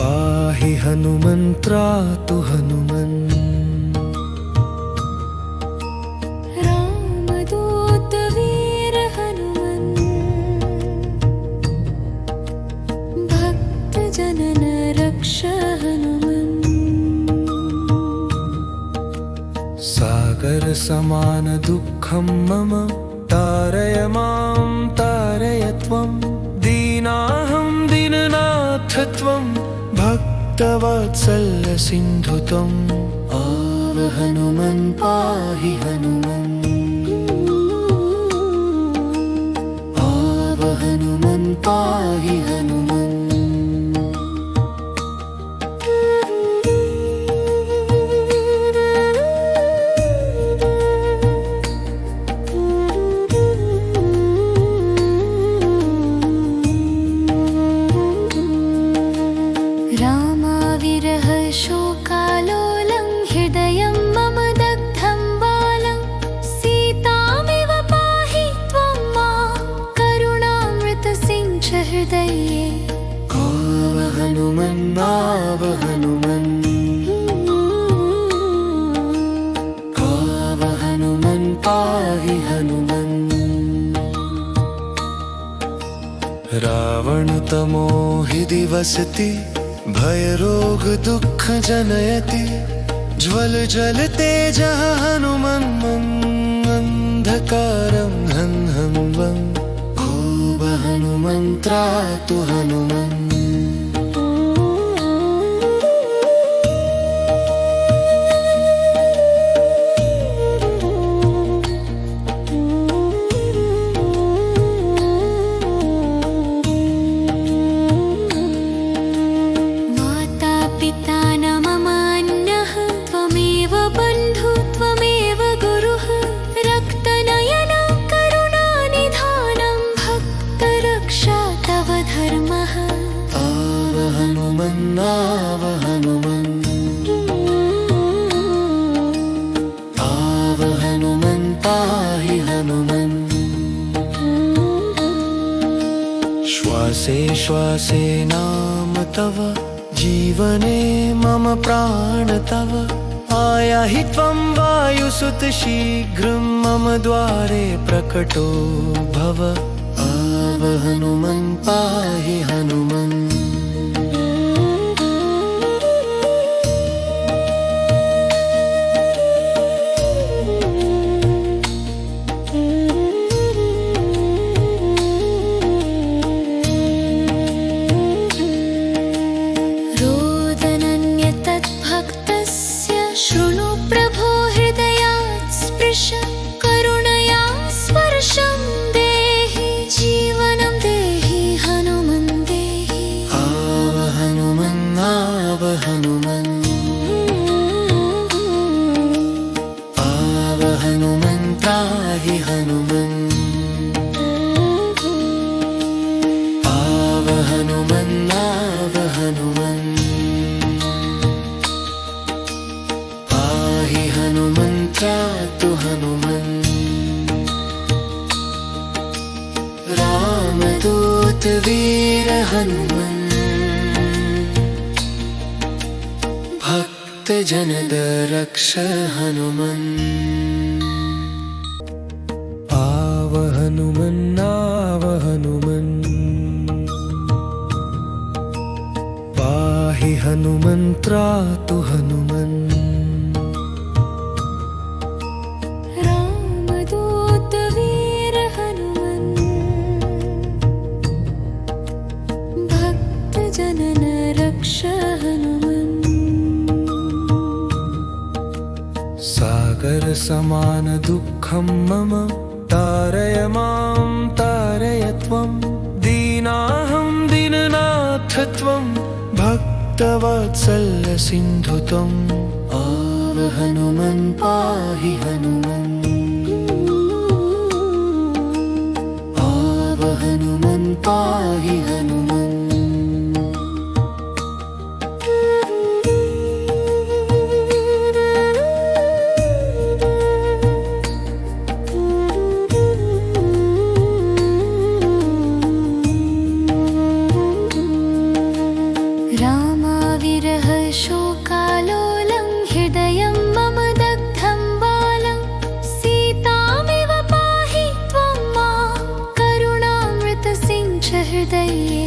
पाहि हनुमन्त्रातु हनुमन् रामदूत वीर हनुमन् भक्त जनन रक्ष हनुमन् सागर समान दुःखं मम तारय मां तारय त्वं दीनाहं दीननाथ त्वं भक्तवत्सल सिन्धु त्वम् आव हनुमन् पाहि हनुमन् आव हनुमन् पाहि हनुमन् रामाविरह शोकालोलं हृदयं मम दग्धं बालं सीतामिव पाहि त्वं मां करुणामृतसिञ्च हृदये आव हनुमन् आव हनुमन् आव हनुमन् पाहि हनुमन् रावणतमोहि दिवसति भय रोग दुःख जनयति ज्वल जल तेजः हनुमन् अन्धकारं हं हं वं खूब हनुमन्त्रातु हनुमन् आव हनुमन् आव हनुमन् पाहि हनुमन् श्वासे श्वासे नाम तव जीवने मम प्राण तव आयाहि त्वं वायुसुत शीघ्रं मम द्वारे प्रकटो भव आव हनुमन् पाहि हनुमन् शृणु प्रभो हृदयात् स्पृश करुणया स्पर्शं देहि जीवनं देहि हनुमन् देहि आव हनुमन् आव हनुमन् आव हनुमन् पाहि हनुमन् आव हनुमन् आव हनुमन् हनुमन्त्रातु हनुमन् रामदूत वीर हनुमन् भक्त जनद रक्ष हनुमन् आव हनुमन् आव हनुमन् पाहि हनुमन्त्रातु हनुमन् जनन रक्ष हनुमन् सागर समान दुःखं मम तारय मां तारय त्वं दीनाहं दीननाथ त्वं भक्त भक्तवत्सल्य सिन्धु त्वम् आव हनुमन् पाहि हनुमन् आव हनुमन् पाहि हनुमन् रामाविरह शोकालोलं हृदयं मम दग्धं बालं सीतामिव पाहि त्वं मां करुणामृतसिञ्च हृदये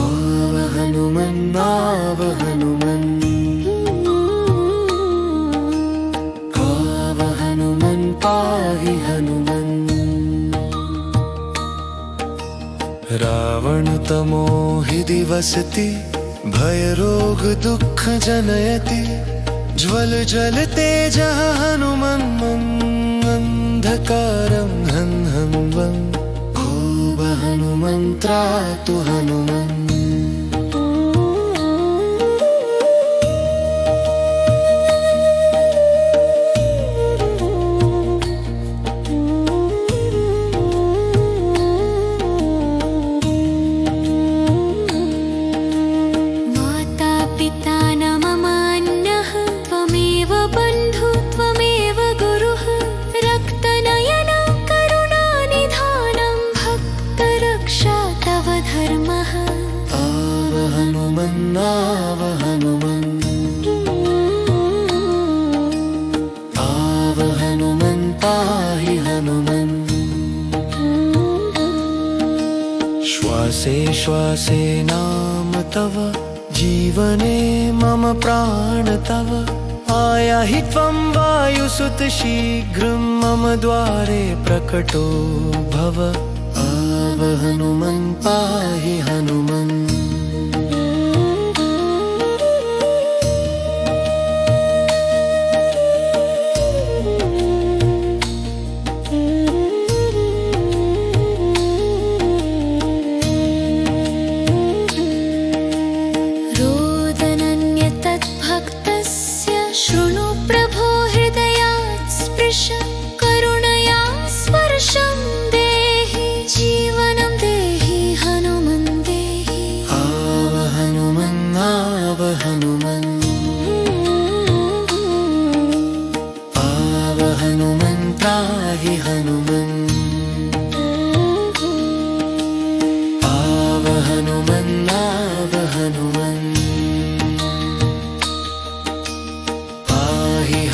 आव हनुमन् आव हनुमन् आव हनुमन् पाहि हनुमन् रावणतमोहि दिवसति भयरोग दुःख जनयति ज्वल जल तेजः हनुमन् अन्धकारं हन् हन् वन् खूब हनुमन्त्रातु हनुमन् आव हनुमन् आव हनुमन् पाहि हनुमन् श्वासे श्वासे नाम तव जीवने मम प्राण तव आयाहि त्वं वायुसुत शीघ्रं मम द्वारे प्रकटो भव आव हनुमन् पाहि हनुमन् शृणु प्रभो हृदयात् स्पृश करुणया स्पर्शं देहि जीवनं देहि हनुमन् देहि आव हनुमन् आव हनुमन् आव हनुमन् पाहि हनुमन् आव हनुमन् आव हनुमन्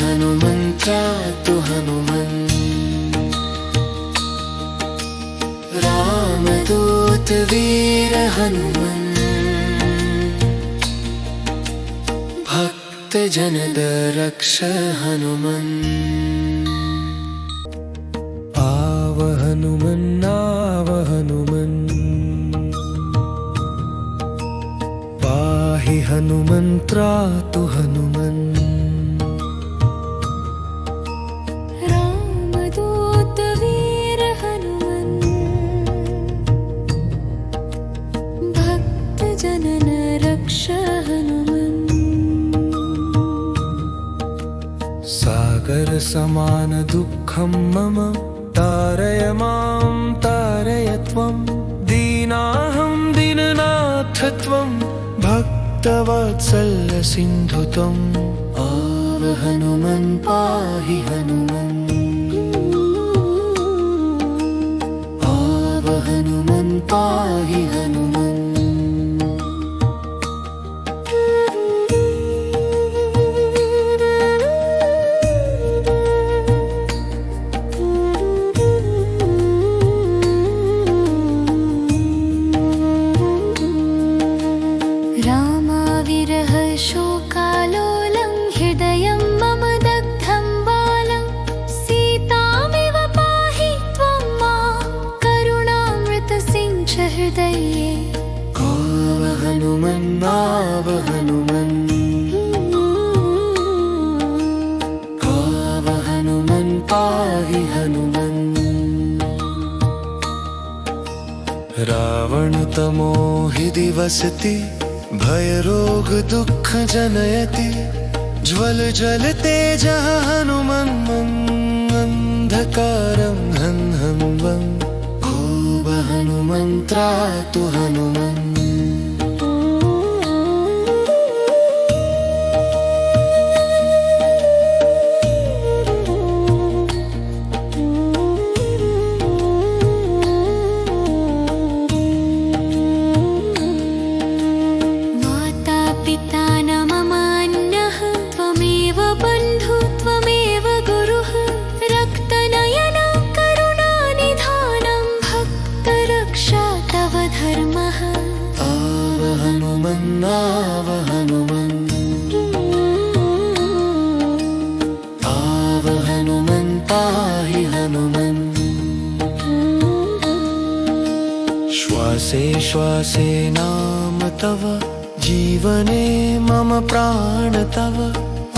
हनुमन्त्रातु हनुमन् रामदूत वीर हनुमन् भक्तजनद रक्ष हनुमन् आव हनुमन् आव हनुमन् पाहि हनुमन्त्रातु हनुमन् जनन रक्ष हनुमन् सागर समान दुःखं मम तारय मां तारय त्वं दीनाहं दीननाथ त्वं भक्तवत्सल्य सिन्धु त्वम् आव हनुमन् पाहि हनुमन् आव हनुमन् पाहि हनुमन् रामाविरह शोकालोलं हृदयं मम दग्धं बालं सीतामिव पाहि त्वं मां करुणामृतसिञ्च हृदये आव हनुमन् आव हनुमन् आव हनुमन् पाहि हनुमन् रावणतमोहि दिवसति भयरोग दुःख जनयति ज्वल जल तेजः हनुमन् अन्धकारं हन् हन् वं खूब हनुमन्त्रातु हनुमन् आव हनुमन् आव हनुमन् पाहि हनुमन् श्वासे श्वासे नाम तव जीवने मम प्राण तव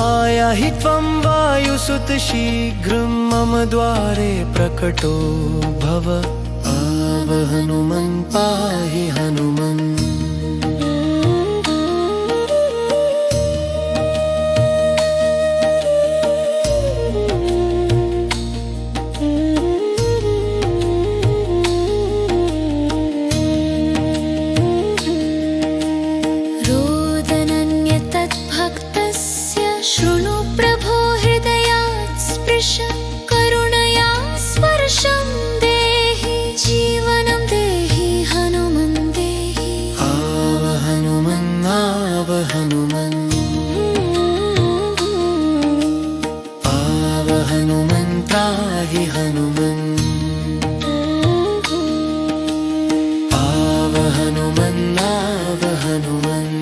आयाहि त्वं वायुसुत शीघ्रं मम द्वारे प्रकटो भव आव हनुमन् पाहि हनुमन् शृणु प्रभो हृदयात् स्पृश करुणया स्पर्शं देहि जीवनं देहि हनुमन् देहि आव हनुमन् आव हनुमन् आव हनुमन् त्राहि हनुमन् आव हनुमन् आव हनुमन्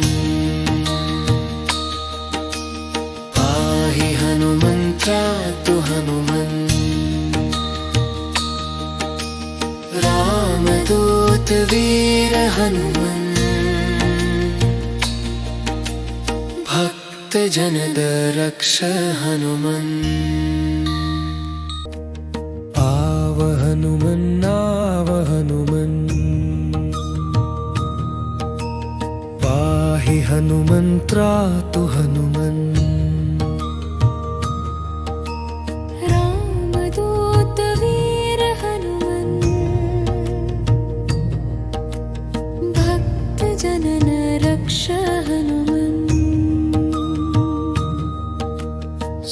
त्रातु हनुमन् रामदूत वीर हनुमन् भक्त जनद रक्ष हनुमन् आव हनुमन् आव हनुमन् पाहि हनुमन् त्रातु हनुमन् जनन रक्ष हनुमन्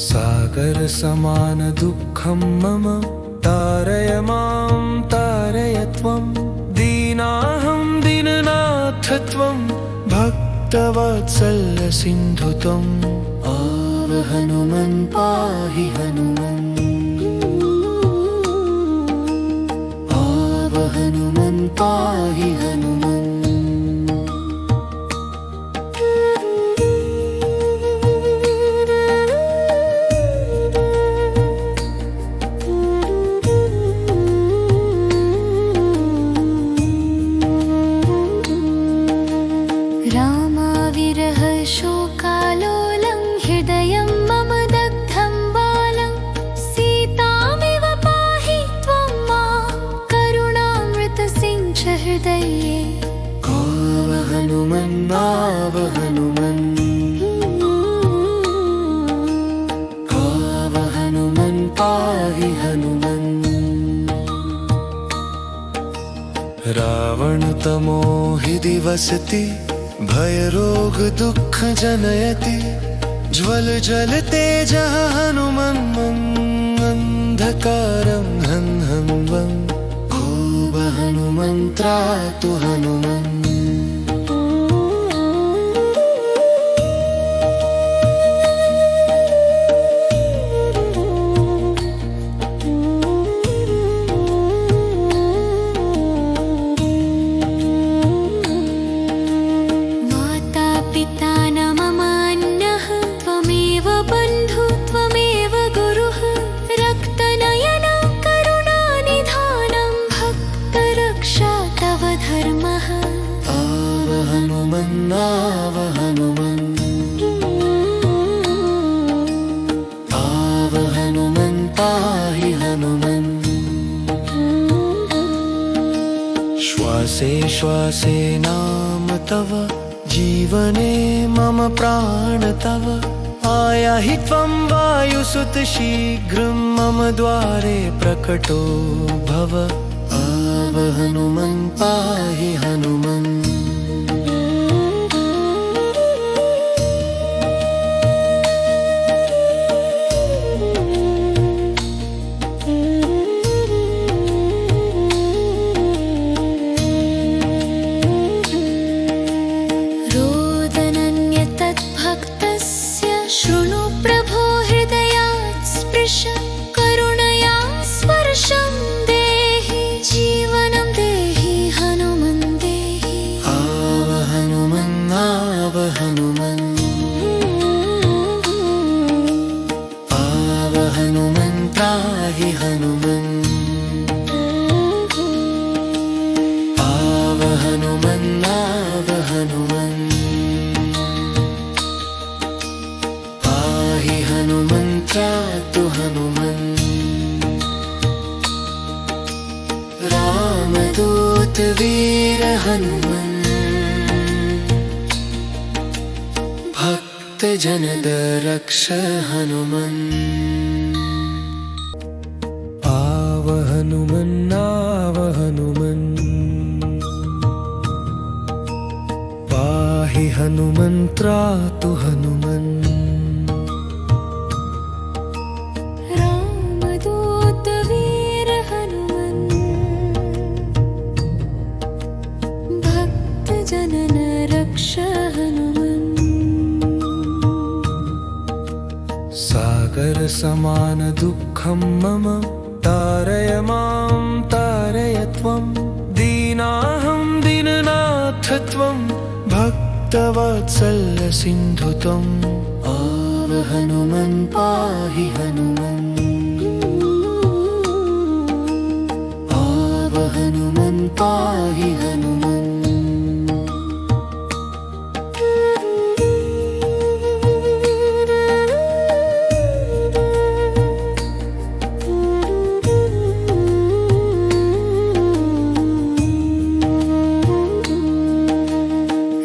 सागर समान दुःखं मम तारय मां तारय त्वं दीनाहं दीननाथ त्वं भक्तवत्सल सिन्धु त्वम् आव हनुमन् पाहि हनुमन् आव हनुमन् पाहि हनुमन् रामाविरह शोकालोलं हृदयं मम दग्धं बालं सीतामिव पाहि त्वं मां करुणामृतसिञ्च हृदये आव हनुमन् आव हनुमन् आव हनुमन् पाहि हनुमन् रावणतमो हि दिवसति भयरोग दुःख जनयति ज्वल जल तेजः हनुमन् अन्धकारं हन् हन् वं खूब हनुमन्त्रातु हनुमन् आव हनुमन् आव हनुमन् पाहि हनुमन् श्वासे श्वासे नाम तव जीवने मम प्राण तव आयाहि त्वं वायुसुत शीघ्रं मम द्वारे प्रकटो भव आव हनुमन् पाहि हनुमन् शृणु प्रभो हृदयात् स्पृश करुणया स्पर्शं देहि जीवनं देहि हनुमन् देहि आव हनुमन् आव हनुमन् आव हनुमन् त्राहि हनुमन् आव हनुमन् आव हनुमन् हनुमन् त्रातु हनुमन् रामदूत वीर हनुमन् भक्त जनद रक्ष हनुमन् आव हनुमन् आव हनुमन् पाहि हनुमन् त्रातु हनुमन् जनन रक्ष हनुमन् सागर समान दुःखं मम तारय मां तारय त्वं दीनाहं दीननाथ त्वं भक्तवत्सल सिन्धु त्वम् आव हनुमन् पाहि हनुमन् आव हनुमन् पाहि हनुमन्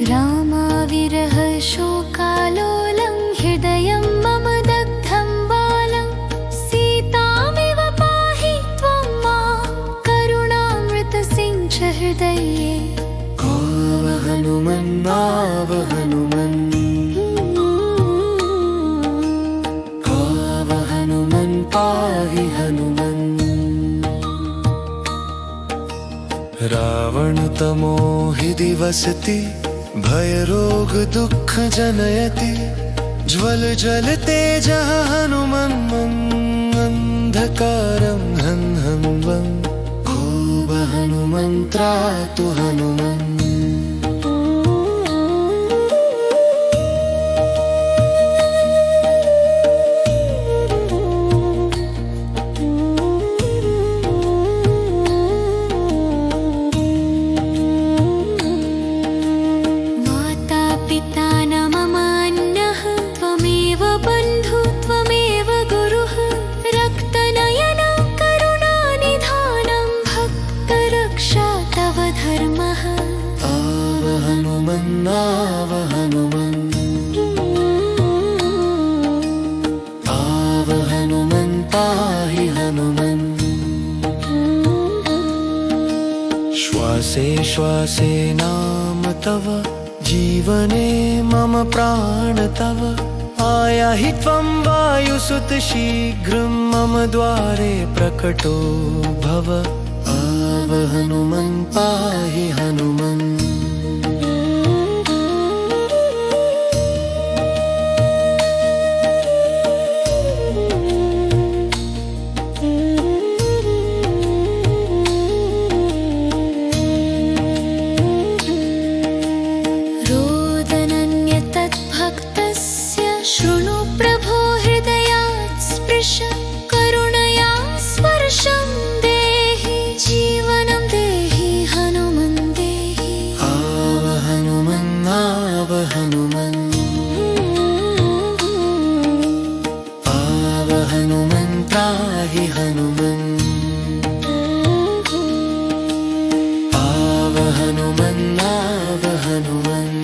रामाविरह शोकालोलं हृदयं मम दग्धं बालं सीतामिव पाहि त्वं मां करुणामृतसिञ्च हृदये आव हनुमन् आव हनुमन् आव हनुमन् पाहि हनुमन् रावणतमो हि दिवसति भय रोग दुःख जनयति ज्वल जल तेजः हनुमन् अन्धकारं हन् हन् वं खूब हनुमन् त्रातु हनुमन् आव हनुमन् आव हनुमन् पाहि हनुमन् श्वासे श्वासे नाम तव जीवने मम प्राण तव आयाहि त्वं वायुसुत शीघ्रं मम द्वारे प्रकटो भव आव हनुमन् पाहि हनुमन् शृणु प्रभो हृदयात् स्पृश करुणया स्पर्शं देहि जीवनं देहि हनुमन् देहि आव हनुमन् आव हनुमन् आव हनुमन् त्राहि हनुमन् आव हनुमन् आव हनुमन्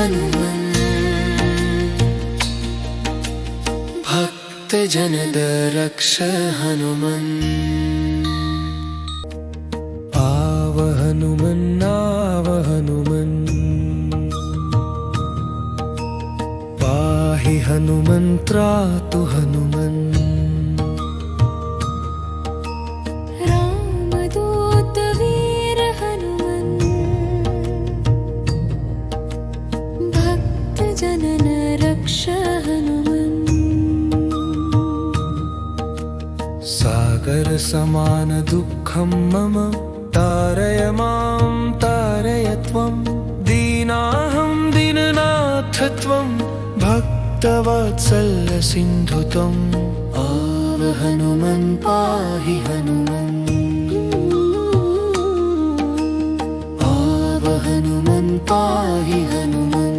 हनुमन् भक्तजनद रक्ष हनुमन् आव हनुमन् आव हनुमन् पाहि हनुमन् त्रातु हनुमन् रामदूत वीर हनुमन् भक्तजनन रक्ष हनुमन् सागर समान दुःखं मम तारय मां तारय त्वं दीनाहं दीननाथ त्वं भक्तवत्सल्य सिन्धु त्वम् आव हनुमन् पाहि हनुमन् आव हनुमन् पाहि हनुमन्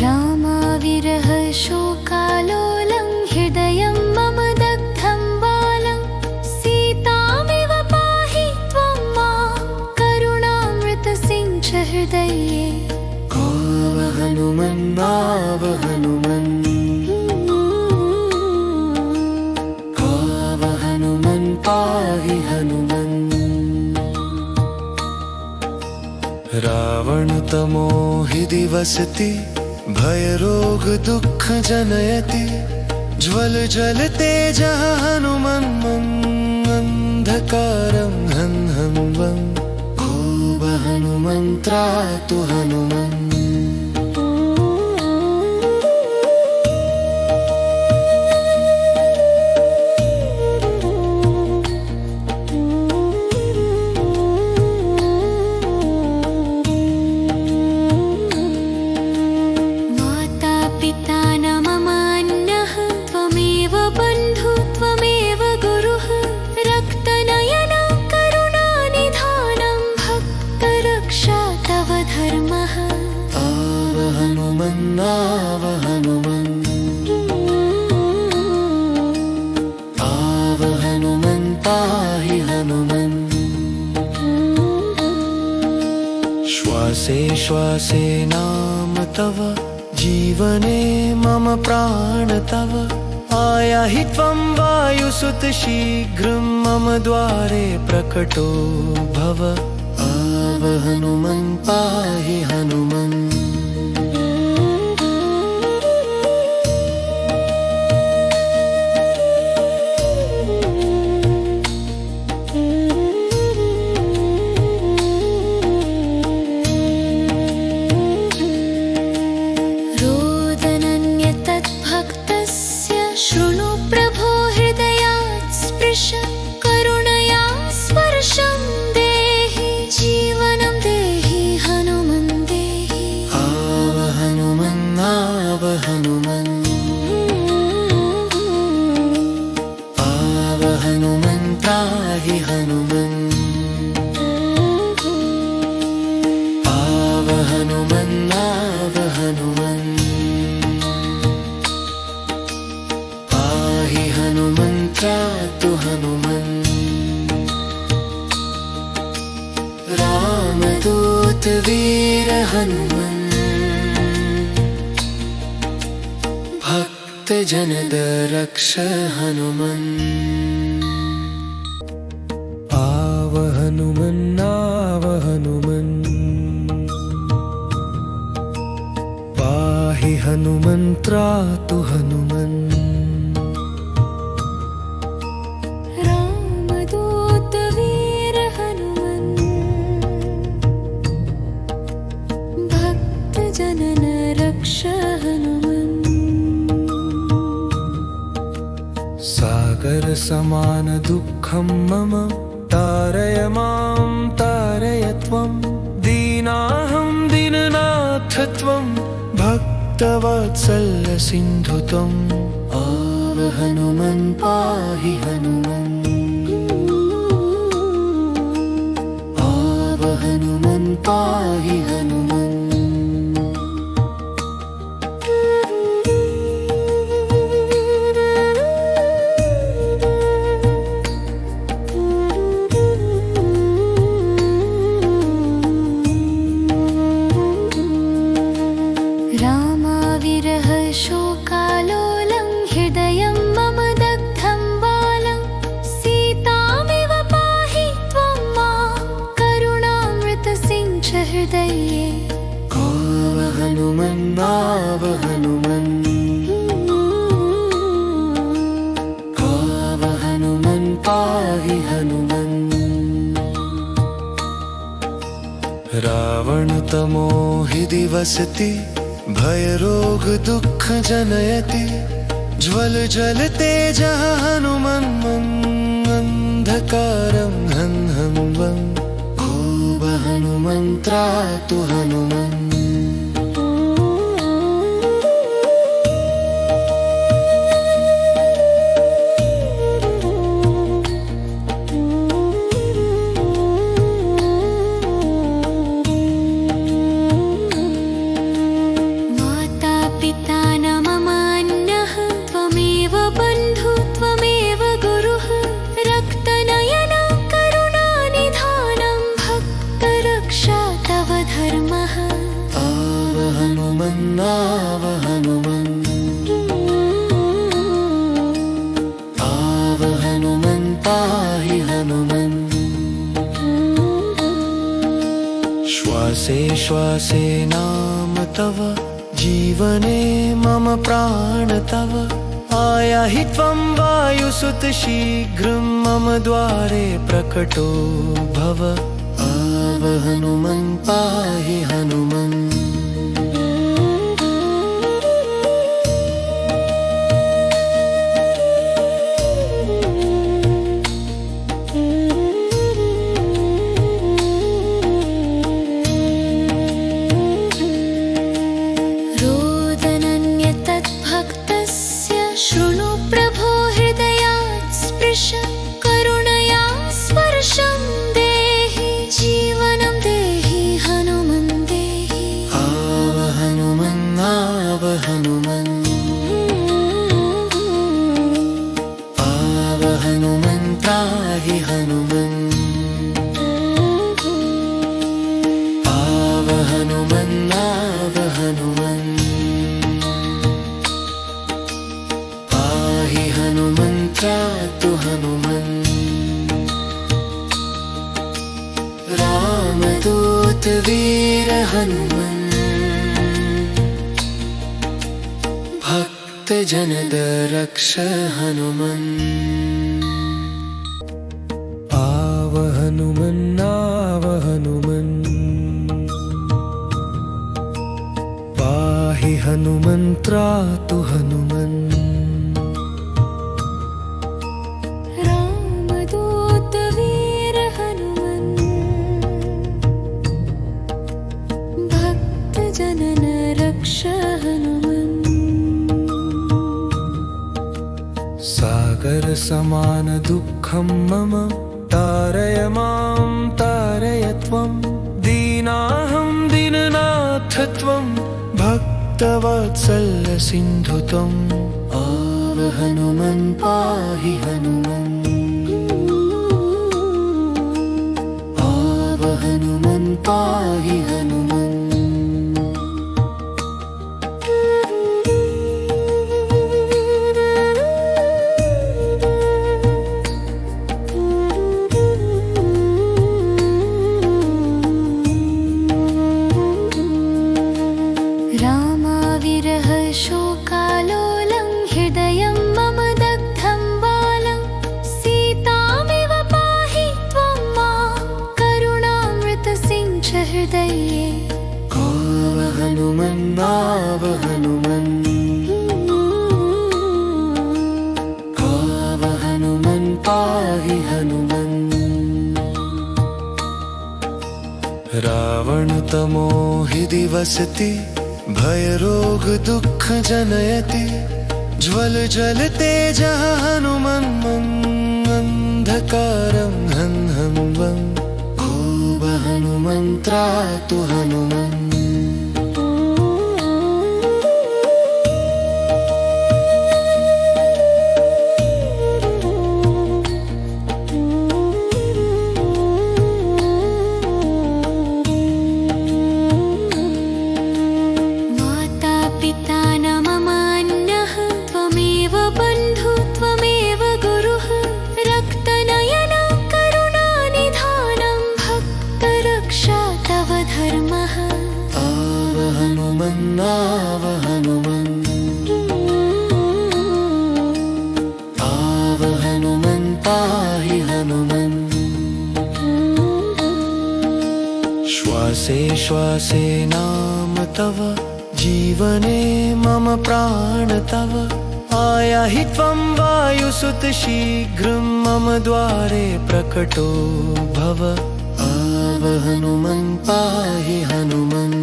रामाविरह शोकालोलं हृदयं मम दग्धं बालं सीतामिव पाहि त्वं मां करुणामृतसिञ्च हृदये आव हनुमन् आव हनुमन् आव हनुमन् पाहि हनुमन् रावणतमोहि दिवसति भय रोग दुःख जनयति ज्वल जल तेजः हनुमन् अन्धकारं हन् हन् वं खूब हनुमन् त्रातु हनुमन् आव हनुमन् आव हनुमन् पाहि हनुमन् श्वासे श्वासे नाम तव जीवने मम प्राण तव आयाहि त्वं वायुसुत शीघ्रं मम द्वारे प्रकटो भव आव हनुमन् पाहि हनुमन् शृणु प्रभो हृदयात् स्पृश करुणया स्पर्शं देहि जीवनं देहि हनुमन् देहि आव हनुमन् आव हनुमन् आव हनुमन् पाहि हनुमन् आव हनुमन् आव हनुमन् हनुमन् त्रातु हनुमन् रामदूत वीर हनुमन् भक्तजनद रक्ष हनुमन् आव हनुमन् आव हनुमन् पाहि हनुमन् त्रातु हनुमन् जनन रक्ष हनुमन् सागर समान दुःखं मम तारय मां तारय त्वं दीनाहं दीननाथ त्वं भक्तवत्सल्य सिन्धु त्वम् आव हनुमन् पाहि हनुमन् आव हनुमन् पाहि हनुमन् रावणतमो हि दिवसति भयरोग दुःख जनयति ज्वलज्वलतेजः हनुमन्मन्धकारं हं हं वं खूब हनुमन्त्रातु हनुमन् आव हनुमन् आव हनुमन् पाहि हनुमन् श्वासे श्वासे नाम तव जीवने मम प्राण तव आयाहि त्वं वायुसुत शीघ्रं मम द्वारे प्रकटो भव आव हनुमन् पाहि हनुमन् शृणु प्रभो हृदयात् स्पृश करुणया स्पर्शं देहि जीवनं देहि हनुमन् देहि आव हनुमन् आव हनुमन् आव हनुमन् पाहि हनुमन् आव हनुमन् आव हनुमन् हनुमन्त्रातु हनुमन् रामदूत वीर हनुमन् भक्त जनद रक्ष हनुमन् आव हनुमन् आव हनुमन् पाहि हनुमन्त्रातु हनुमन् जनन रक्ष हनुमन् सागर समान दुःखं मम तारय मां तारय त्वं दीनाहं दीननाथ त्वं भक्तवत्सल्य सिन्धु त्वम् आव हनुमन् पाहि हनुमन् आव हनुमन् पाहि हनुमन् रामाविरह शोकालोलं हृदयं मम दग्धं बालं सीतामिव पाहि त्वं मां करुणामृतसिञ्च हृदये आव हनुमन् आव हनुमन् आव हनुमन् पाहि हनुमन् रावणतमो हि दिवसति भयरोग दुःख जनयति ज्वलज्वलतेजः हनुमन्मन्धकारं हं हं वं खूब हनुमन्त्रातु हनुमन् रक्षा तव धर्मः श्वासे नाम तव जीवने मम प्राण तव आयाहि त्वं वायुसुत शीघ्रं मम द्वारे प्रकटो भव आव हनुमन् पाहि हनुमन्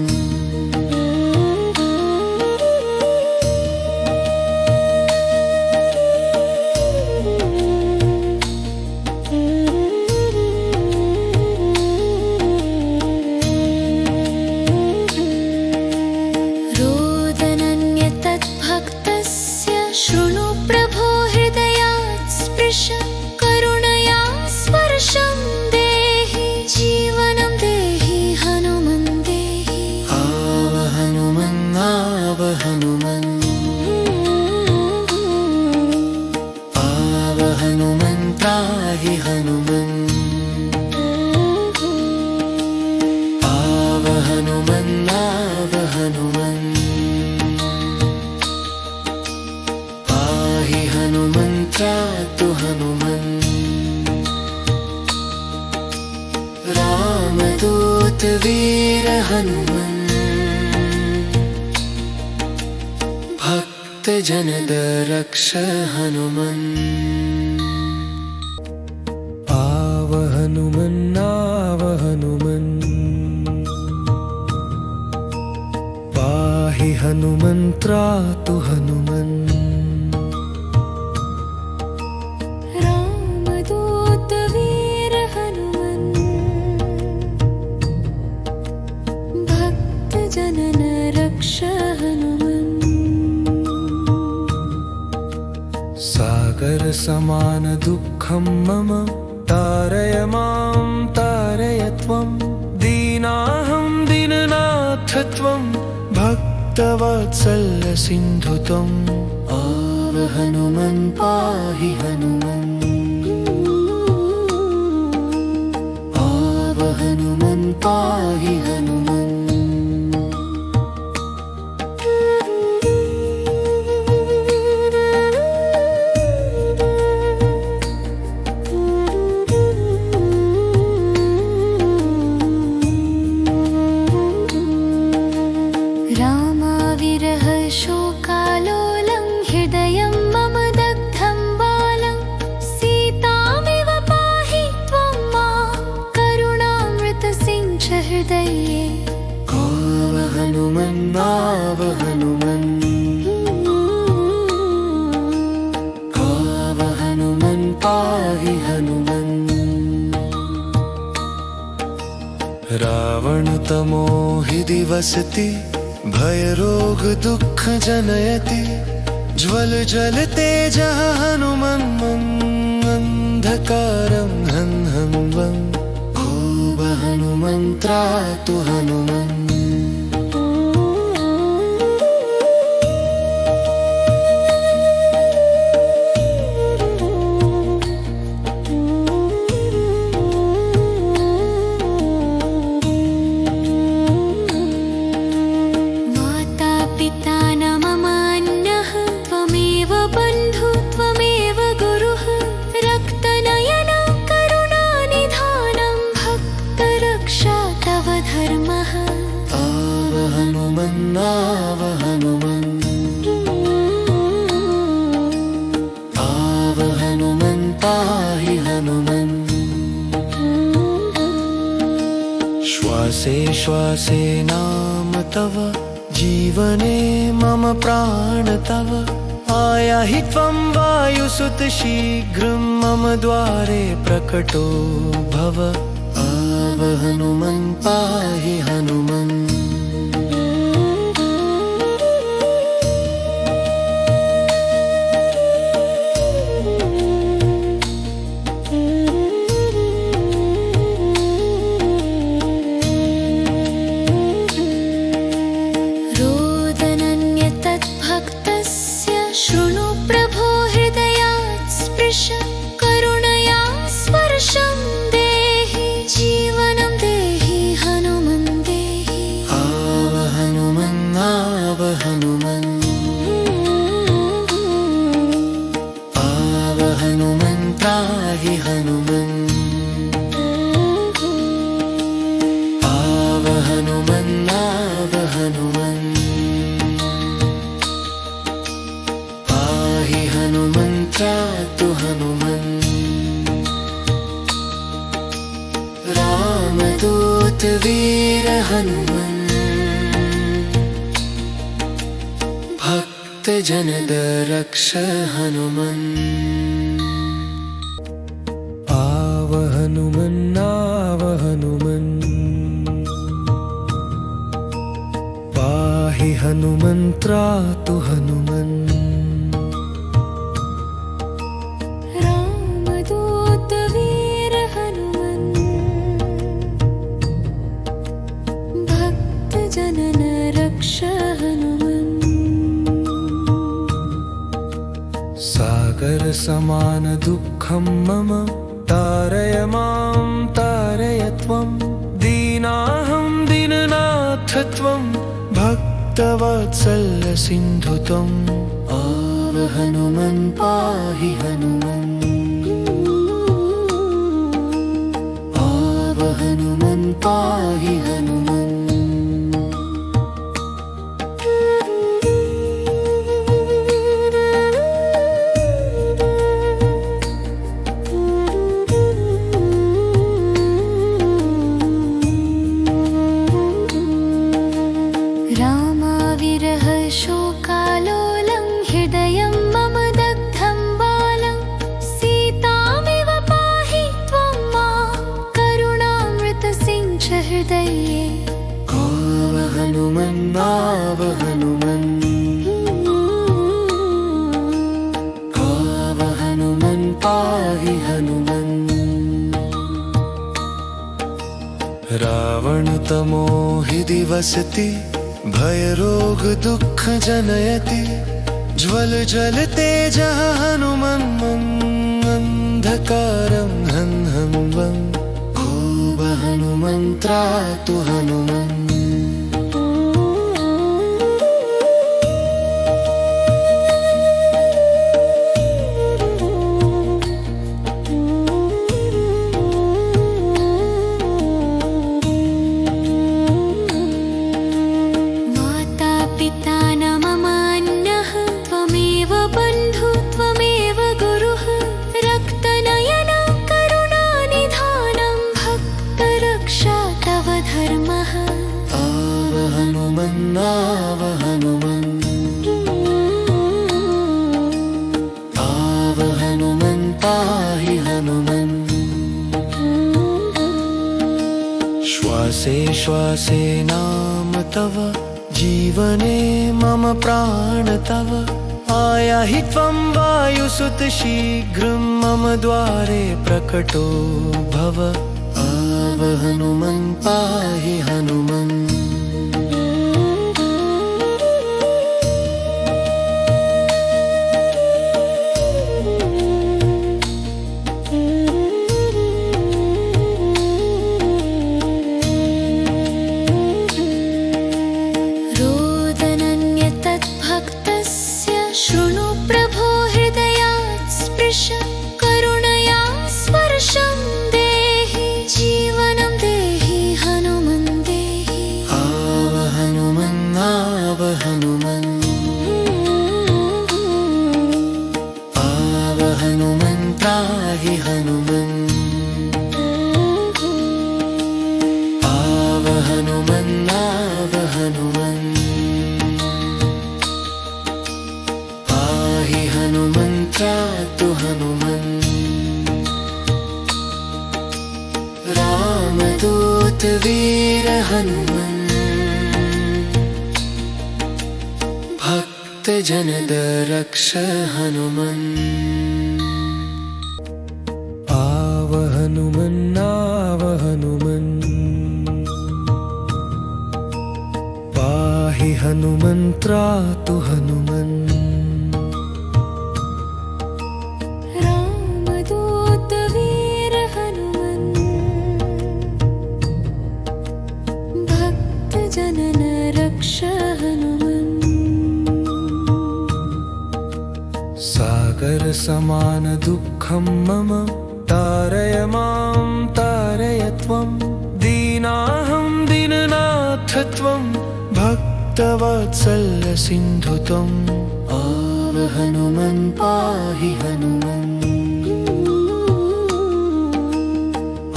शृणु प्रभो हृदयात् स्पृश करुणया स्पर्शं देहि जीवनं देहि हनुमन् देहि आव हनुमन् आव हनुमन् आव हनुमन् त्राहि हनुमन् आव हनुमन् आव हनुमन् हनुमन् त्रातु हनुमन् रामदूत वीर हनुमन् भक्त जनद रक्ष हनुमन् आव हनुमन् आव हनुमन् पाहि हनुमन् त्रातु हनुमन् जनन रक्ष हनुमन् सागर समान दुःखं मम तारय मां तारय त्वं दीनाहं दीननाथ त्वं भक्तवत्सल सिन्धु त्वम् आव हनुमन् पाहि हनुमन् आव हनुमन् पाहि हनुमन् रामाविरह शोकालोलं हृदयं मम दग्धं बालं सीतामिव पाहि त्वं मां करुणामृतसिञ्च हृदये आव हनुमन् आव हनुमन् आव हनुमन् पाहि हनुमन् रावण तमोहि दिवसति भय रोग दुःख जनयति ज्वल जल तेजः हनुमन् अन्धकारं हं हं वं खूब हनुमन् त्रातु हनुमन् आव हनुमन् आव हनुमन् पाहि हनुमन् श्वासे श्वासे नाम तव जीवने मम प्राण तव आयाहि त्वं वायुसुत शीघ्रं मम द्वारे प्रकटो भव आव हनुमन् पाहि हनुमन् शृणु प्रभो हृदयात् स्पृश करुणया स्पर्शं देहि जीवनं देहि हनुमन् देहि हनुमन्त्रा तु हनुमन् रामदूत वीर हनुमन् भक्त जनद रक्ष हनुमन् आव हनुमन् आव हनुमन् पाहि हनुमन्त्रा तु हनुमन् रामदूत वीर हनुमन् भक्त जनन रक्ष हनुमन् सागर समान दुःखं मम तारय मां तारय त्वं दीनाहं दीननाथ त्वं भक्तवत्सल सिन्धु त्वम् आव हनुमन् पाहि हनुमन् आव हनुमन् पाहि हनुमन् रामाविरह शोकालोलं हृदयं मम दग्धं बालं सीतामिव पाहि त्वं मां करुणामृतसिञ्च हृदये आव हनुमन् आव हनुमन् आव हनुमन् पाहि हनुमन् रावणतमोहि दिवसति भय रोग दुःख जनयति ज्वल जल तेजः हनुमन् अन्धकारं हं हं वं खूब हनुमन्त्रा तु हनुमन् आव हनुमन् आव हनुमन् पाहि हनुमन् श्वासे श्वासे नाम तव जीवने मम प्राण तव आयाहि त्वं वायुसुत शीघ्रं मम द्वारे प्रकटो भव आव हनुमन् पाहि हनुमन् शृणु प्रभो हृदयात् स्पृश करुणया स्पर्शं देहि जीवनं देहि हनुमन् देहि आव हनुमन् आव हनुमन् आव हनुमन् पाहि हनुमन् आव हनुमन् आव हनुमन् हनुमन्त्रा तु हनुमन् रामदूत वीर हनुमन् भक्त जनद रक्ष हनुमन् आव हनुमन् आव हनुमन् पाहि हनुमन्त्रा तु हनुमन् जनन रक्ष हनुमन् सागर समान दुःखं मम तारय मां तारय त्वं दीनाहं दीननाथ त्वं भक्तवत्सल सिन्धु त्वम् आव हनुमन् पाहि हनुमन्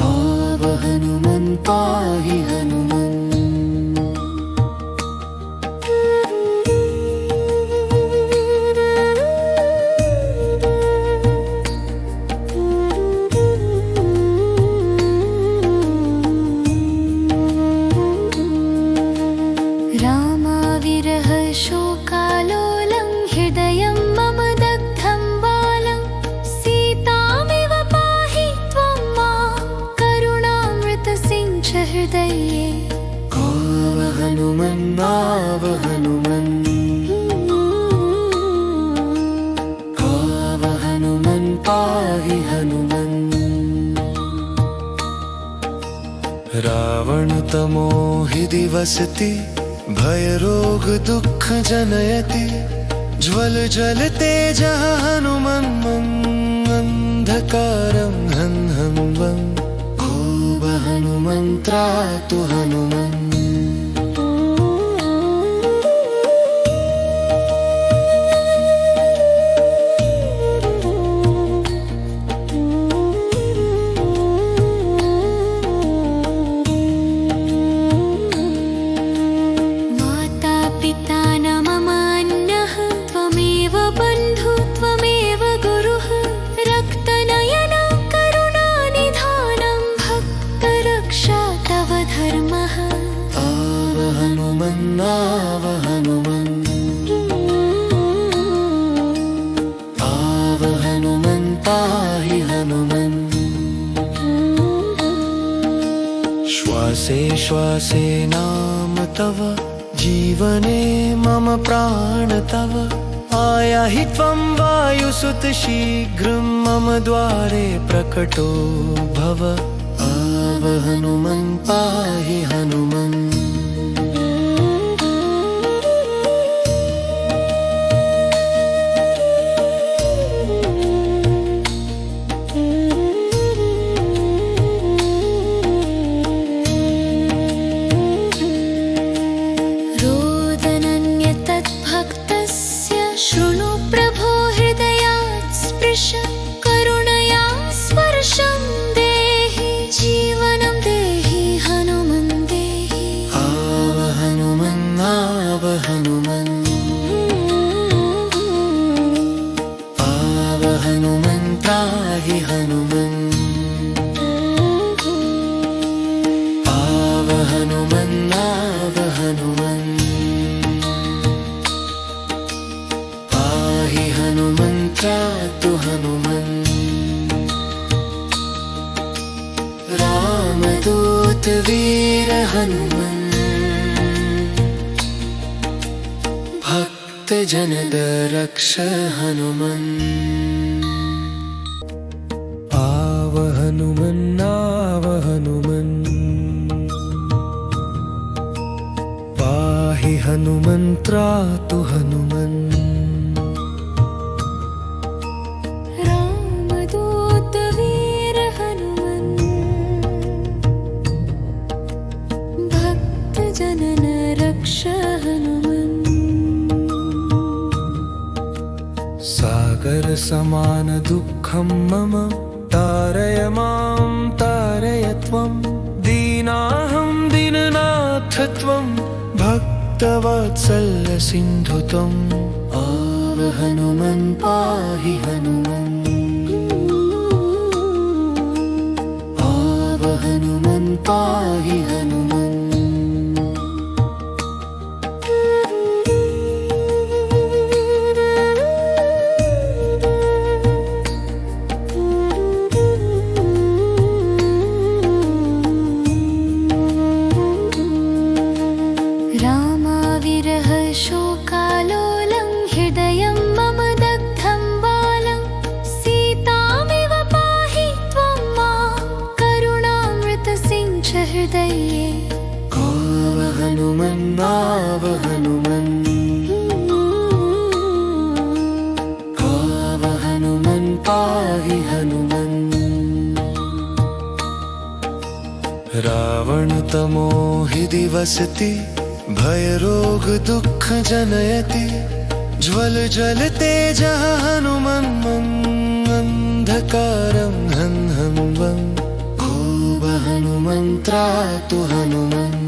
आव हनुमन् पाहि हनुमन् रामाविरह शोकालोलं हृदयं मम दग्धं बालं सीतामिव पाहि त्वं मां करुणामृतसिञ्च हृदये आव हनुमन् आव हनुमन् आव हनुमन् पाहि हनुमन् रावण तमोहि दिवसति भय रोग दुःख जनयति ज्वल जल तेजः हनुमन् अन्धकारं हन् हं वं खूब हनुमन्त्रातु हनुमन् आव हनुमन् आव हनुमन् पाहि हनुमन् श्वासे श्वासे नाम तव जीवने मम प्राण तव आयाहि त्वं वायुसुत शीघ्रं मम द्वारे प्रकटो भव आव हनुमन् पाहि हनुमन् शृणु प्रभो हृदयात् स्पृश करुणया स्पर्शं देहि जीवनं देहि हनुमन् देहि आव हनुमन् आव हनुमन् आव हनुमन् पाहि हनुमन् आव हनुमन् आव हनुमन् हनुमन्त्रातु हनुमन् रामदूत वीर हनुमन् भक्त जनद रक्ष हनुमन् आव हनुमन् आव हनुमन् पाहि हनुमन्त्रातु हनुमन् जनन रक्ष हनुमन् सागर समान दुःखं मम तारय मां तारय त्वं दीनाहं दीननाथ त्वं भक्तवत्सल्य सिन्धु त्वम् आव हनुमन् पाहि हनुमन् आव हनुमन् पाहि हनुमन् रामाविरह शोकालोलं हृदयं मम दग्धं बालं सीतामिव पाहि त्वं मां करुणामृतसिञ्च हृदये आव हनुमन् आव हनुमन् आव हनुमन् पाहि हनुमन् रावण तमोहि दिवसति भय रोग दुःख जनयति ज्वल जल तेज हनुमन्मन्धकारं हं हं वं खूब हनुमन्त्रा तु हनुमन्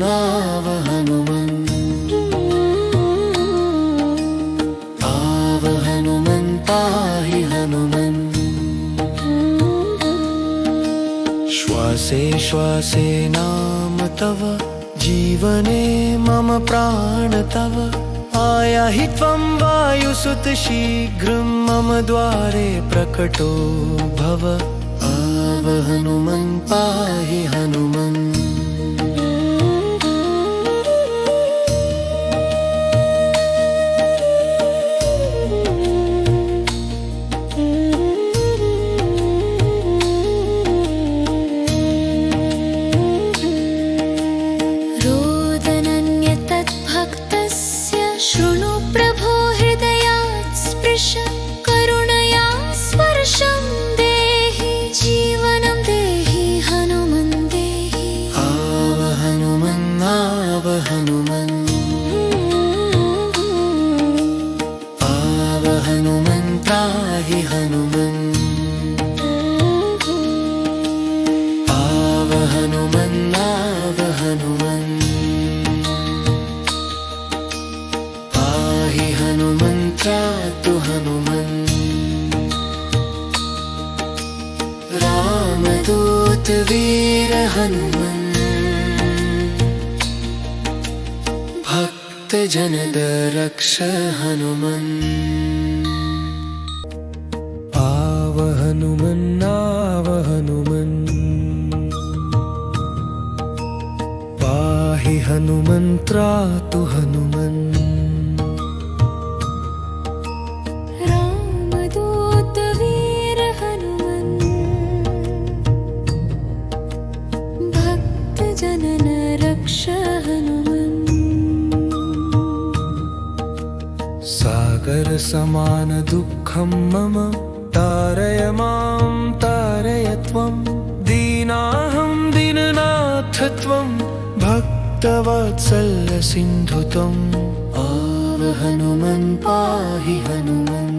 आव हनुमन् आव हनुमन् पाहि हनुमन् श्वासे श्वासे नाम तव जीवने मम प्राण तव आयाहि त्वं वायुसुत शीघ्रं मम द्वारे प्रकटो भव आव हनुमन् पाहि हनुमन् शृणु प्रभो हृदयात् स्पृश करुणया स्पर्शं देहि जीवनं देहि हनुमन् देहि आव हनुमन् आव हनुमन् आव हनुमन् पाहि हनुमन् आव हनुमन् आव हनुमन् हनुमन्त्रा तु हनुमन् रामदूत वीर हनुमन् भक्त जनद रक्ष हनुमन् आव हनुमन् आव हनुमन् पाहि हनुमन्त्रा तु हनुमन् जनन रक्ष हनुमन् सागर समान दुःखं मम तारय मां तारय त्वं दीनाहं दीननाथ त्वं भक्तवत्सल सिन्धु त्वम् आव हनुमन् पाहि हनुमन्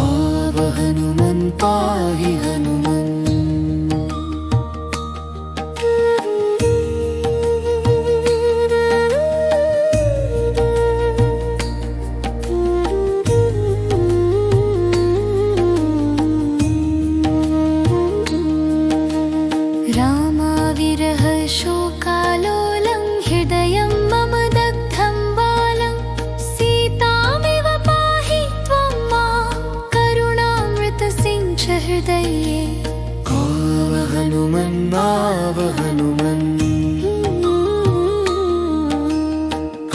आव हनुमन् पाहि हनुमन् रामाविरह शोकालोलं हृदयं मम दग्धं बालं सीतामिव पाहि त्वं मां करुणामृतसिञ्च हृदये आव हनुमन् आव हनुमन्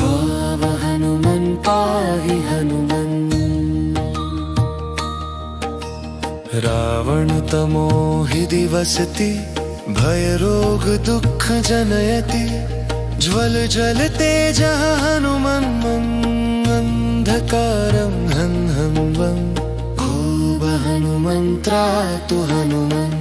आव हनुमन् पाहि हनुमन् रावण तमोहि दिवसति भय रोग दुःख जनयति ज्वल जल तेज हनुमन्मन्धकारं हं हं वं खूब हनुमन्त्रा तु हनुमन्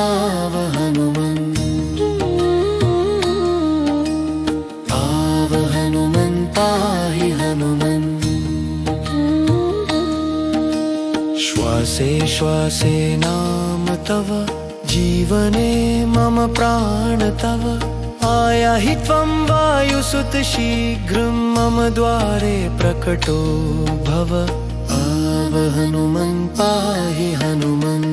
आव हनुमन् आव हनुमन् पाहि हनुमन् श्वासे श्वासे नाम तव जीवने मम प्राण तव आयाहि त्वं वायुसुत शीघ्रं मम द्वारे प्रकटो भव आव हनुमन् पाहि हनुमन्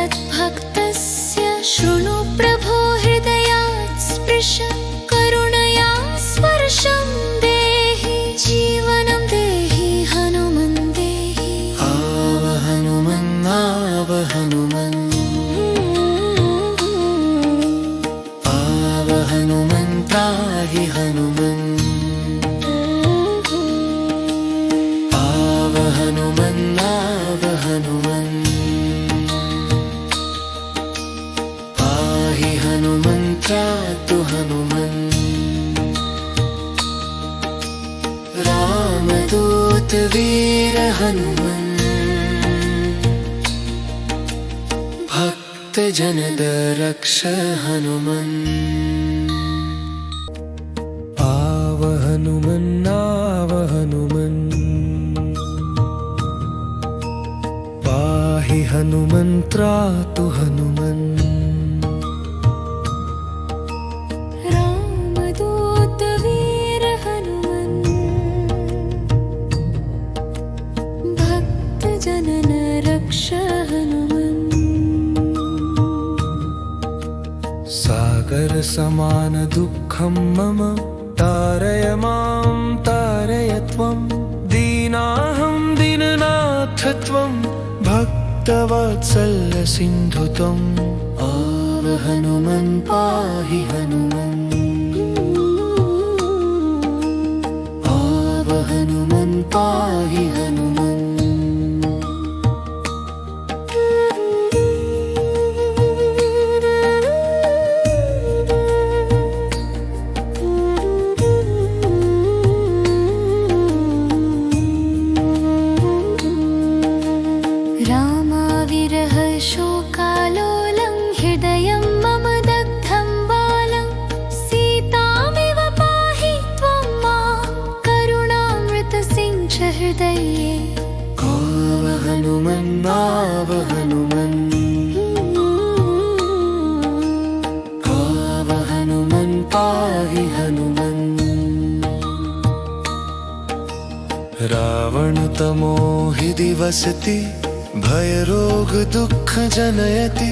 रोदनन्यतद्भक्तस्य शृणु प्रभो हृदयात् स्पृश करुणया स्पर्शं देहि जीवनं देहि हनुमन् देहि आव हनुमन् आव हनुमन् आव हनुमन् त्राहि हनुमन् आव हनुमन् आव हनुमन् पाहि हनुमन् त्रातु हनुमन् रामदूत वीर हनुमन् भक्त जनद रक्ष हनुमन् आव हनुमन् आव हनुमन् पाहि हनुमन् त्रातु हनुमन् रामदूत वीर हनुमन् भक्त जनन रक्ष हनुमन् सागर समान दुःखं मम तारय मां तारय त्वं दीनाहं दीननाथ त्वं भक्तवत्सल्य सिन्धु त्वम् आव हनुमन् पाहि हनुमन् आव हनुमन् पाहि हनुमन् रामाविरह शोकालोलं हृदयं मम दग्धं बालं सीतामिव पाहि त्वं मां करुणामृतसिञ्च हृदये आव हनुमन् आव हनुमन् आव हनुमन् पाहि हनुमन् रावण तमोहि दिवसति भय रोग दुःख जनयति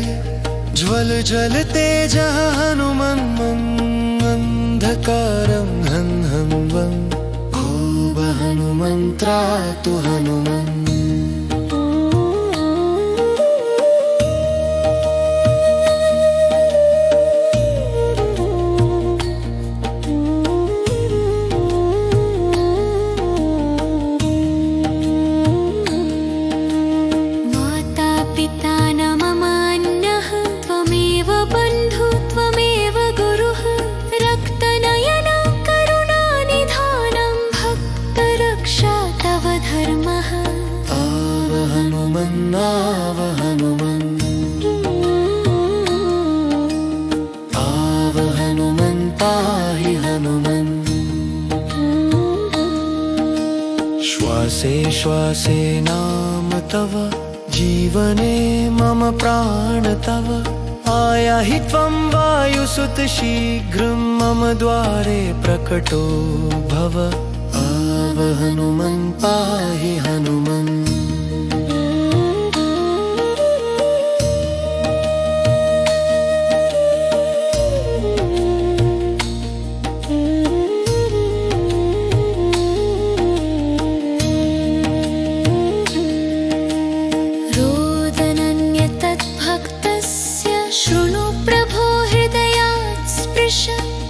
ज्वल ज्वल तेजः हनुमन् अन्धकारं हं हं वं खूब हनुमन् त्रातु हनुमन् माता पिता न मम अन्यः त्वमेव बन्धु त्वमेव गुरुः रक्तनयन करुणानिधानं भक्तरक्षा तव धर्मः आव हनुमन् आव हनुमन् आव हनुमन् पाहि हनुमन् श्वासे श्वासे नाम तव जीवने मम प्राण तव आयाहि त्वं वायुसुत शीघ्रं मम द्वारे प्रकटो भव आव हनुमन् पाहि हनुमन् रोदनन्यतद्भक्तस्य शृणु प्रभो हृदयात् स्पृश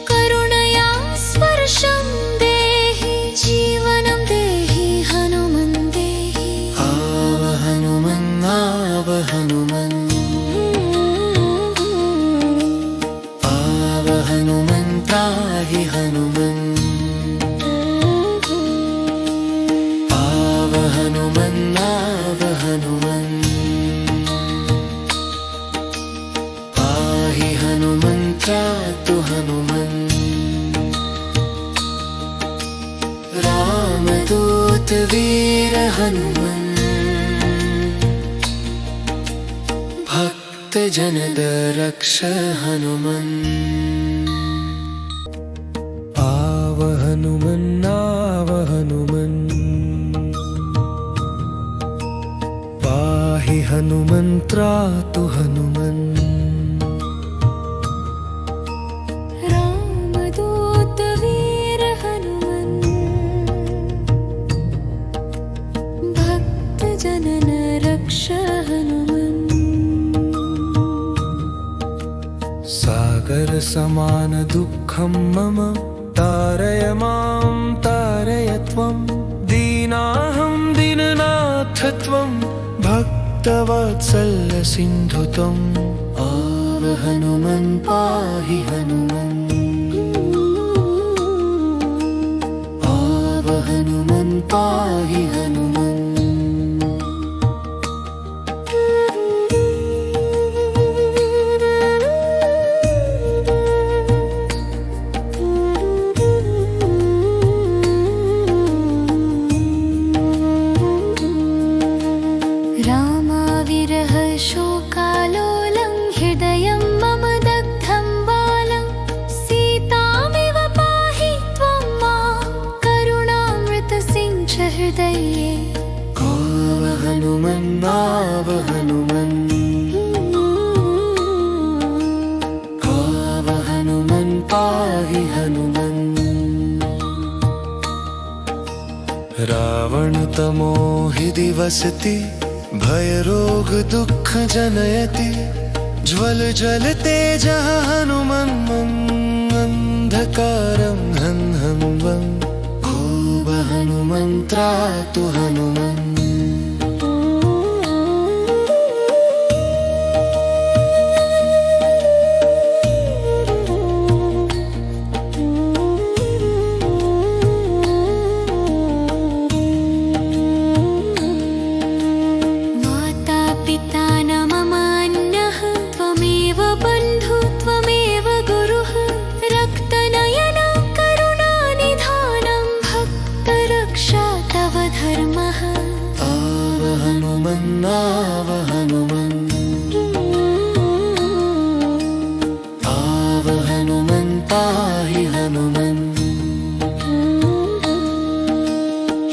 करुणया स्पर्शं देहि जीवनं देहि हनुमन् देहि आव हनुमन् आव हनुमन् आव हनुमन् त्राहि हनुमन् आव हनुमन् आव हनुमन् पाहि तु हनुमन् रामदूत वीर हनुमन् भक्त जनद रक्ष हनुमन् आव हनुमन् आव हनुमन् पाहि हनुमन् त्रातु हनुमन् रामदूत वीर हनुमन् भक्त जनन रक्ष हनुमन् सागर समान दुःखं मम तारय मां तारय त्वं दीनाहं दीननाथ त्वं भक्तवत्सल सिन्धु त्वम् आव हनुमन् पाहि हनुमन् आव हनुमन् पाहि हनुमन् रामाविरह शोकालोलं हृदयं मम दग्धं बालं सीतामिव पाहि त्वं मां करुणामृतसिञ्च हृदये आव हनुमन् आव हनुमन् आव हनुमन् पाहि हनुमन् रावणतमोहि दिवसति भय रोग दुःख जनयति ज्वल जल तेजः हनुमन् अन्धकारं हं हं वं खूब हनुमन् त्रातु हनुमन् आव हनुमन् आव हनुमन् पाहि हनुमन्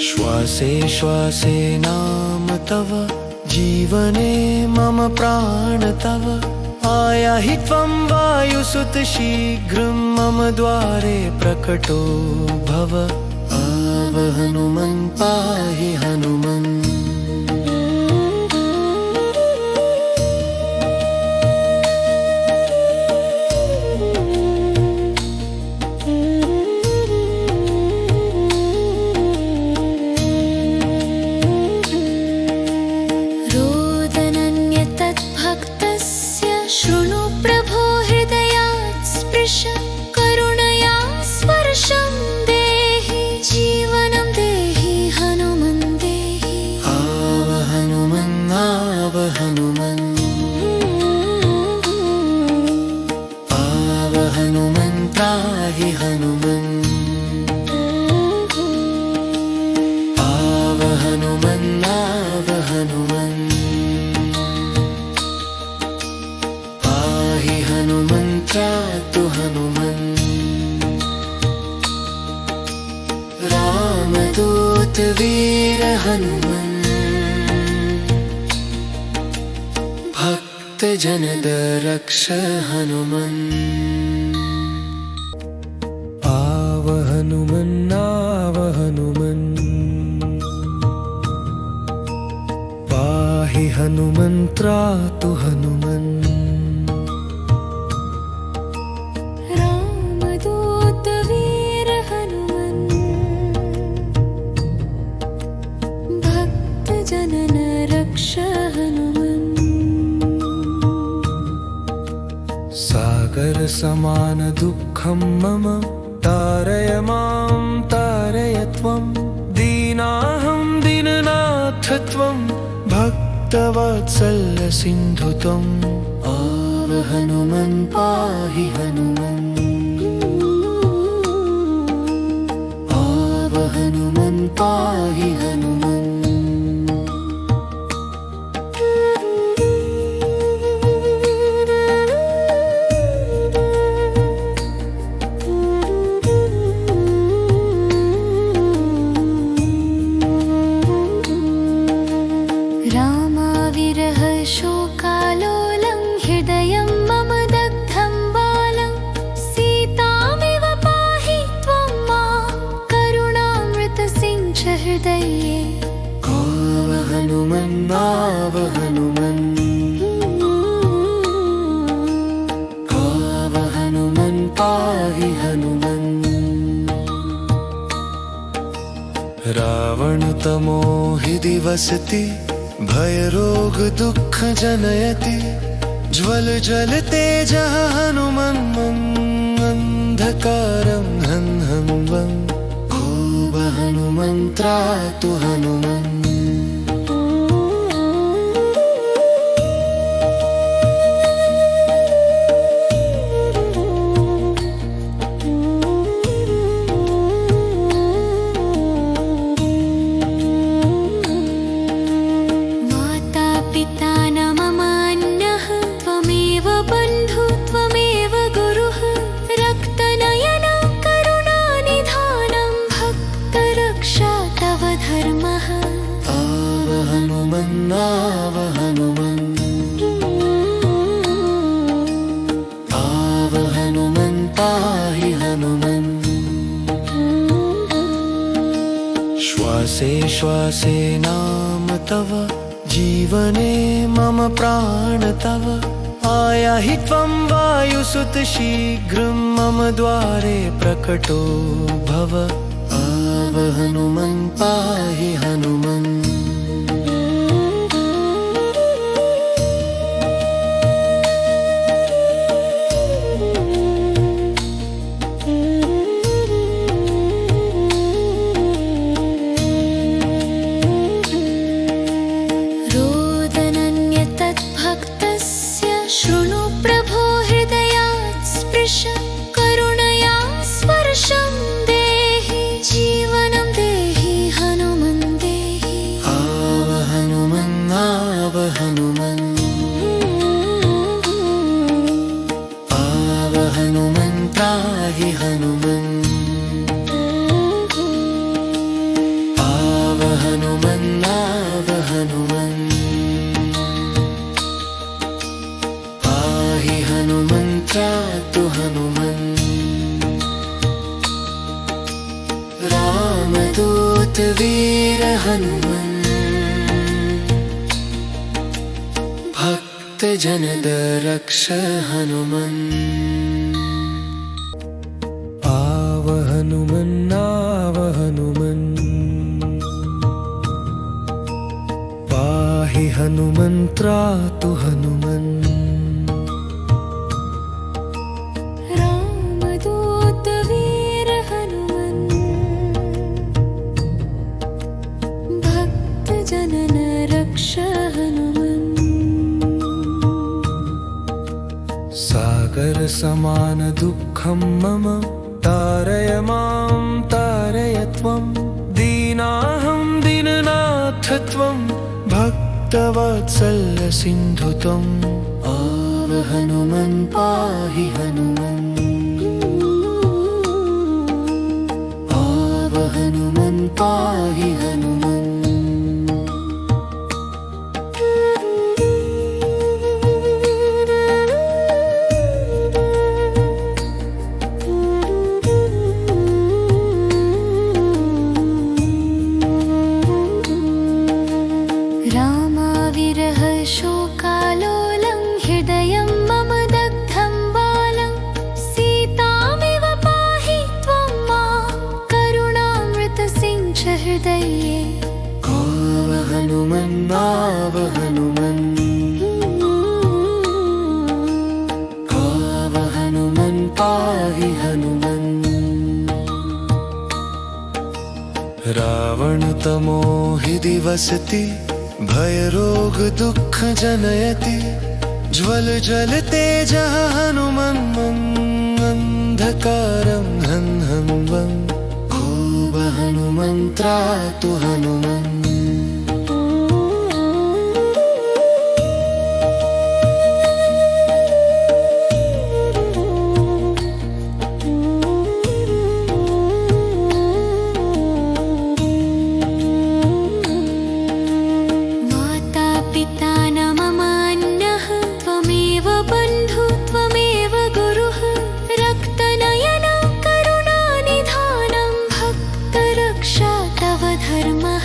श्वासे श्वासे नाम तव जीवने मम प्राण तव आयाहि त्वं वायुसुत शीघ्रं मम द्वारे प्रकटो भव आव हनुमन् पाहि हनुमन् शृणु प्रभो हृदयात् स्पृश करुणया स्पर्शं देहि जीवनं देहि हनुमन् देहि आव हनुमन् आव हनुमन् आव हनुमन् पाहि हनुमन् आव हनुमन् आव हनुमन् हनुमन् त्रातु हनुमन् रामदूत वीर हनुमन् भक्त जनद रक्ष हनुमन् आव हनुमन् आव हनुमन् पाहि हनुमन् त्रातु हनुमन् जनन रक्ष हनुमन् सागर समान दुःखं मम तारय मां तारय त्वं दीनाहं दीननाथ त्वं भक्तवत्सल सिन्धु त्वम् आव हनुमन् पाहि हनुमन् हृदये आव हनुमन्नाव हनुमन् आव हनुमन् पाहि हनुमन् रावण तमोहि दिवसति भय रोग दुःख जनयति ज्वल जल तेजः हनुमन् अंधकारं हं हं वं खूब हनुमन्त्रातु हनुमन् आव हनुमन् आव हनुमन् पाहि हनुमन् श्वासे श्वासे नाम तव जीवने मम प्राण तव आयाहि त्वं वायुसुत शीघ्रं मम द्वारे प्रकटो भव आव हनुमन् पाहि हनुमन् शृणु प्रभो हृदयात् स्पृश करुणया स्पर्शं देहि जीवनं देहि हनुमन् देहि आव हनुमन् आव हनुमन् आव हनुमन् पाहि हनुमन् आव हनुमन् आव हनुमन् हनुमन्त्रातु हनुमन् रामदूत वीर हनुमन् भक्त जनद रक्ष हनुमन् आव हनुमन् आव हनुमन् पाहि हनुमन्त्रातु हनुमन् जनन रक्ष हनुमन् सागर समान दुःखं मम तारय मां तारय त्वं दीनाहं दीननाथ त्वं भक्तवत्सल सिन्धु त्वम् आव हनुमन् पाहि हनुमन् आव हनुमन् पाहि हनुमन् रामाविरह शोकालोलं हृदयं मम दग्धं बालं सीतामिव पाहि त्वं मां करुणामृतसिञ्च हृदये आव हनुमन् आव हनुमन् आव हनुमन् पाहि हनुमन् रावण तमोहि दिवसति भय रोग दुःख जनयति ज्वल जल तेजः हनुमन् अंधकारं हं हं वं खूब हनुमन्त्रातु हनुमन् धर्मः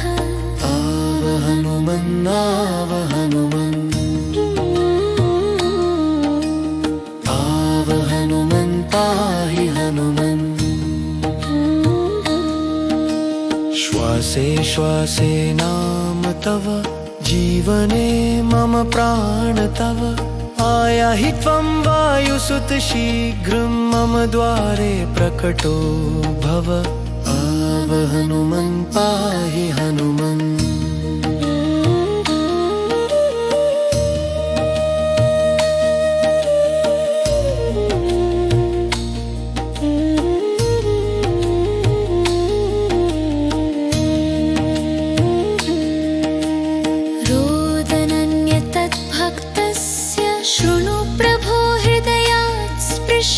श्वासे श्वासे नाम तव जीवने मम प्राण तव आया हि त्वं वायुसुत शीघ्रं मम द्वारे प्रकटो भव आव हनुमन् पाहि हनुमन् शृणु प्रभो हृदयात् स्पृश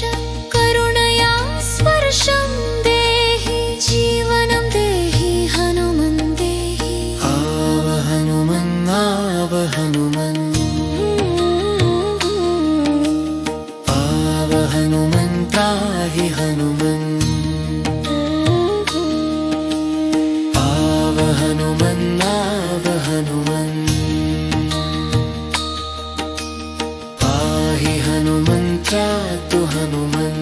करुणया स्पर्शं देहि जीवनं देहि हनुमन् देहि आव हनुमन् आव हनुमन् आव हनुमन् त्राहि हनुमन् आव हनुमन् आव हनुमन् हनुमन् त्रातु हनुमन्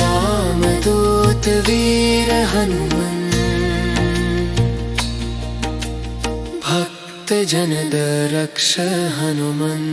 रामदूत वीर हनुमन् भक्त जनद रक्ष हनुमन्।